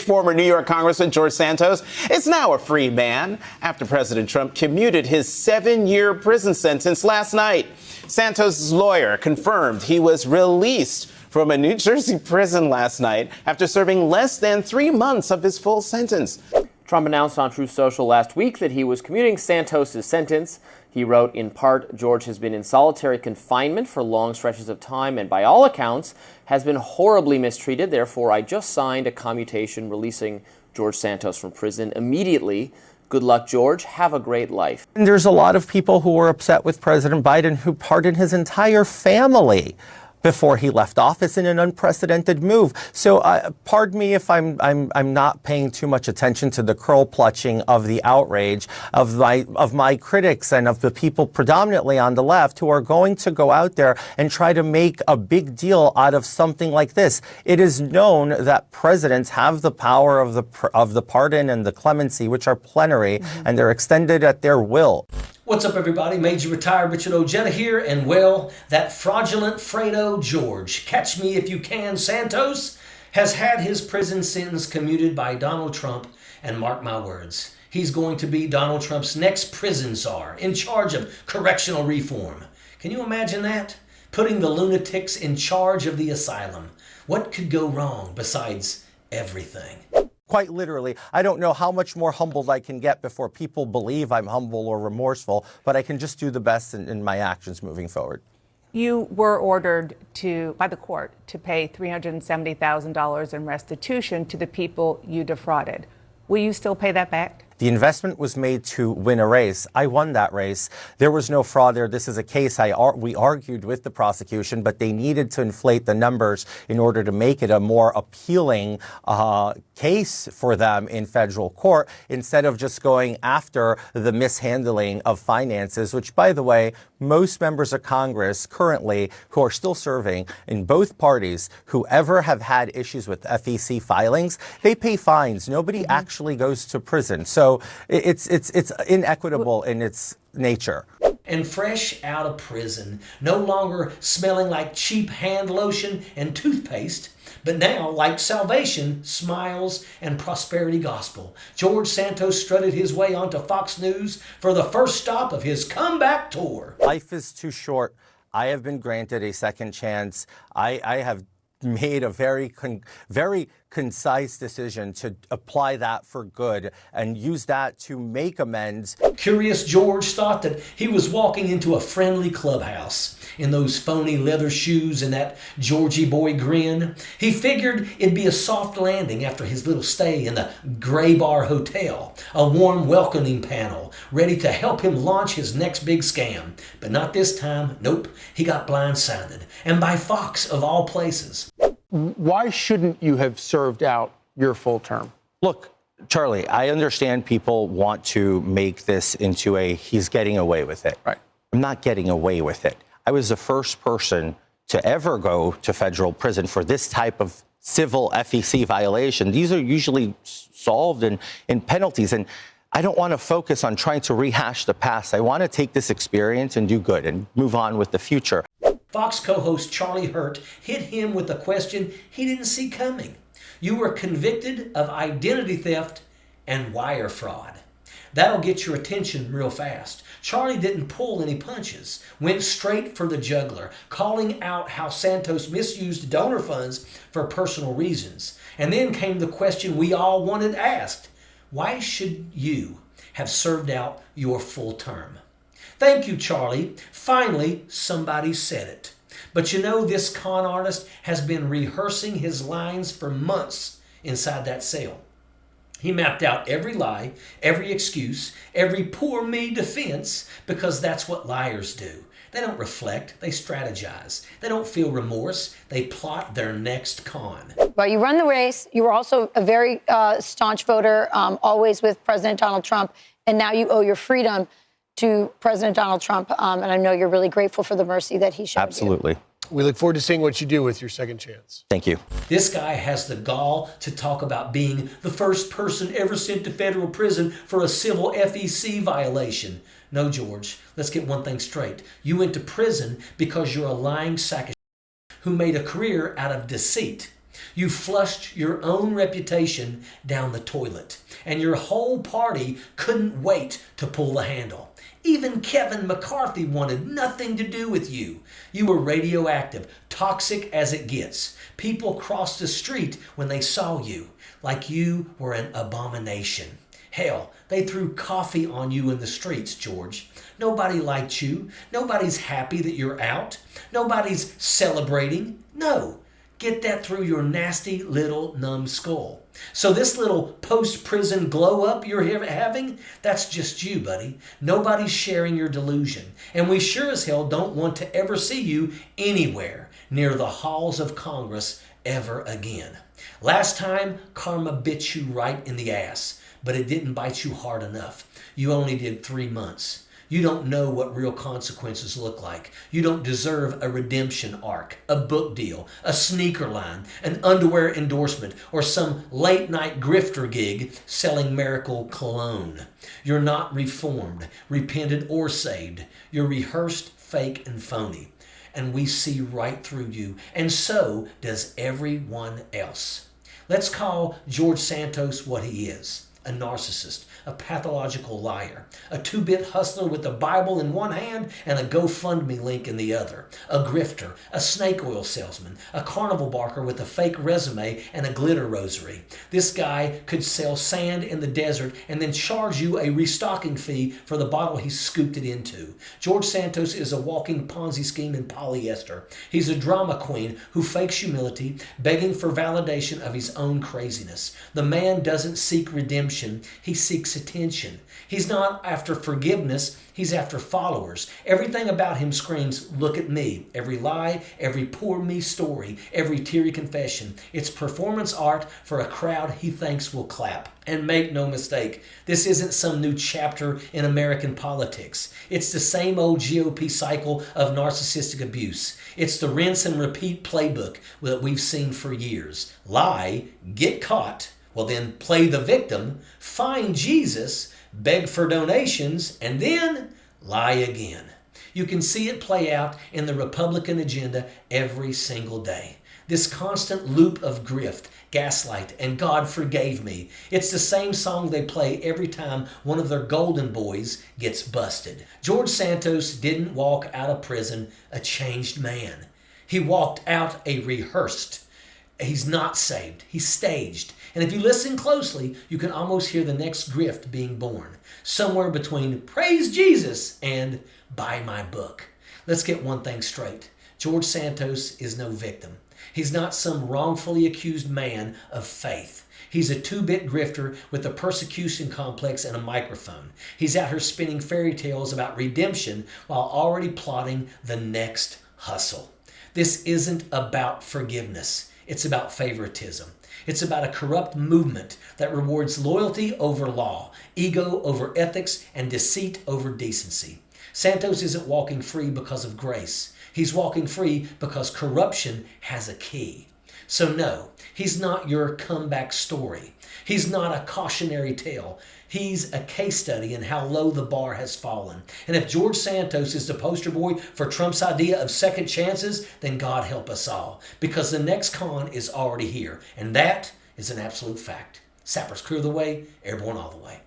Former New York Congressman George Santos is now a free man after President Trump commuted his 7-year prison sentence last night. Santos' lawyer confirmed he was released from a New Jersey prison last night after serving less than 3 months of his full sentence. Trump announced on Truth Social last week that he was commuting Santos' sentence. He wrote, in part, George has been in solitary confinement for long stretches of time and by all accounts has been horribly mistreated. Therefore, I just signed a commutation releasing George Santos from prison immediately. Good luck, George. Have a great life. And there's a lot of people who were upset with President Biden who pardoned his entire family before he left office in an unprecedented move. So pardon me if I'm not paying too much attention to the curl clutching of the outrage of my critics and of the people predominantly on the left who are going to go out there and try to make a big deal out of something like this. It is known that presidents have the power of the pardon and the clemency, which are plenary, and they're extended at their will. What's up, everybody? Major Retired Richard Ojeda here, and well, that fraudulent Fredo George, catch me if you can, Santos, has had his prison sentence commuted by Donald Trump, and mark my words, he's going to be Donald Trump's next prison czar, in charge of correctional reform. Can you imagine that? Putting the lunatics in charge of the asylum. What could go wrong besides everything? Quite literally, I don't know how much more humbled I can get before people believe I'm humble or remorseful, but I can just do the best in my actions moving forward. You were ordered by the court to pay $370,000 in restitution to the people you defrauded. Will you still pay that back? The investment was made to win a race. I won that race. There was no fraud there. This is a case we argued with the prosecution, but they needed to inflate the numbers in order to make it a more appealing case for them in federal court, instead of just going after the mishandling of finances, which, by the way, most members of Congress currently who are still serving in both parties who ever have had issues with FEC filings, they pay fines. Nobody actually goes to prison. So it's inequitable in its nature. And fresh out of prison, no longer smelling like cheap hand lotion and toothpaste, but now like salvation, smiles, and prosperity gospel, George Santos strutted his way onto Fox News for the first stop of his comeback tour. Life is too short. I have been granted a second chance. I have made a very concise decision to apply that for good and use that to make amends. Curious George thought that he was walking into a friendly clubhouse in those phony leather shoes and that Georgie boy grin. He figured it'd be a soft landing after his little stay in the Gray Bar Hotel, a warm welcoming panel ready to help him launch his next big scam. But not this time. Nope, he got blindsided, and by Fox of all places. Why shouldn't you have served out your full term? Look, Charlie, I understand people want to make this into he's getting away with it. Right. I'm not getting away with it. I was the first person to ever go to federal prison for this type of civil FEC violation. These are usually solved in penalties. And I don't want to focus on trying to rehash the past. I want to take this experience and do good and move on with the future. Fox co-host Charlie Hurt hit him with a question he didn't see coming. You were convicted of identity theft and wire fraud. That'll get your attention real fast. Charlie didn't pull any punches, went straight for the jugular, calling out how Santos misused donor funds for personal reasons. And then came the question we all wanted asked. Why should you have served out your full term? Thank you, Charlie. Finally, somebody said it. But you know, this con artist has been rehearsing his lines for months inside that cell. He mapped out every lie, every excuse, every poor me defense, because that's what liars do. They don't reflect, they strategize. They don't feel remorse, they plot their next con. Well, you run the race. You were also a very staunch voter, always with President Donald Trump, and now you owe your freedom to President Donald Trump, and I know you're really grateful for the mercy that he showed. Absolutely. We look forward to seeing what you do with your second chance. Thank you. This guy has the gall to talk about being the first person ever sent to federal prison for a civil FEC violation. No, George, let's get one thing straight. You went to prison because you're a lying sack of shit who made a career out of deceit. You flushed your own reputation down the toilet, and your whole party couldn't wait to pull the handle. Even Kevin McCarthy wanted nothing to do with you. You were radioactive, toxic as it gets. People crossed the street when they saw you, like you were an abomination. Hell, they threw coffee on you in the streets, George. Nobody liked you. Nobody's happy that you're out. Nobody's celebrating. No. Get that through your nasty little numbskull. So this little post-prison glow-up you're having, that's just you, buddy. Nobody's sharing your delusion. And we sure as hell don't want to ever see you anywhere near the halls of Congress ever again. Last time, karma bit you right in the ass, but it didn't bite you hard enough. You only did 3 months. You don't know what real consequences look like. You don't deserve a redemption arc, a book deal, a sneaker line, an underwear endorsement, or some late-night grifter gig selling Miracle Cologne. You're not reformed, repented, or saved. You're rehearsed, fake, and phony. And we see right through you, and so does everyone else. Let's call George Santos what he is: a narcissist, a pathological liar, a two-bit hustler with the Bible in one hand and a GoFundMe link in the other, a grifter, a snake oil salesman, a carnival barker with a fake resume and a glitter rosary. This guy could sell sand in the desert and then charge you a restocking fee for the bottle he scooped it into. George Santos is a walking Ponzi scheme in polyester. He's a drama queen who fakes humility, begging for validation of his own craziness. The man doesn't seek redemption, he seeks attention. He's not after forgiveness, he's after followers. Everything about him screams, look at me. Every lie, every poor me story, every teary confession. It's performance art for a crowd he thinks will clap. And make no mistake, this isn't some new chapter in American politics. It's the same old GOP cycle of narcissistic abuse. It's the rinse and repeat playbook that we've seen for years. Lie, get caught, well then play the victim, find Jesus, beg for donations, and then lie again. You can see it play out in the Republican agenda every single day. This constant loop of grift, gaslight, and God forgave me. It's the same song they play every time one of their golden boys gets busted. George Santos didn't walk out of prison a changed man. He walked out a rehearsed. He's not saved. He's staged. And if you listen closely, you can almost hear the next grift being born. Somewhere between praise Jesus and buy my book. Let's get one thing straight. George Santos is no victim. He's not some wrongfully accused man of faith. He's a two-bit grifter with a persecution complex and a microphone. He's out here spinning fairy tales about redemption while already plotting the next hustle. This isn't about forgiveness. It's about favoritism. It's about a corrupt movement that rewards loyalty over law, ego over ethics, and deceit over decency. Santos isn't walking free because of grace. He's walking free because corruption has a key. So no, he's not your comeback story. He's not a cautionary tale. He's a case study in how low the bar has fallen. And if George Santos is the poster boy for Trump's idea of second chances, then God help us all. Because the next con is already here. And that is an absolute fact. Sappers clear the way, airborne all the way.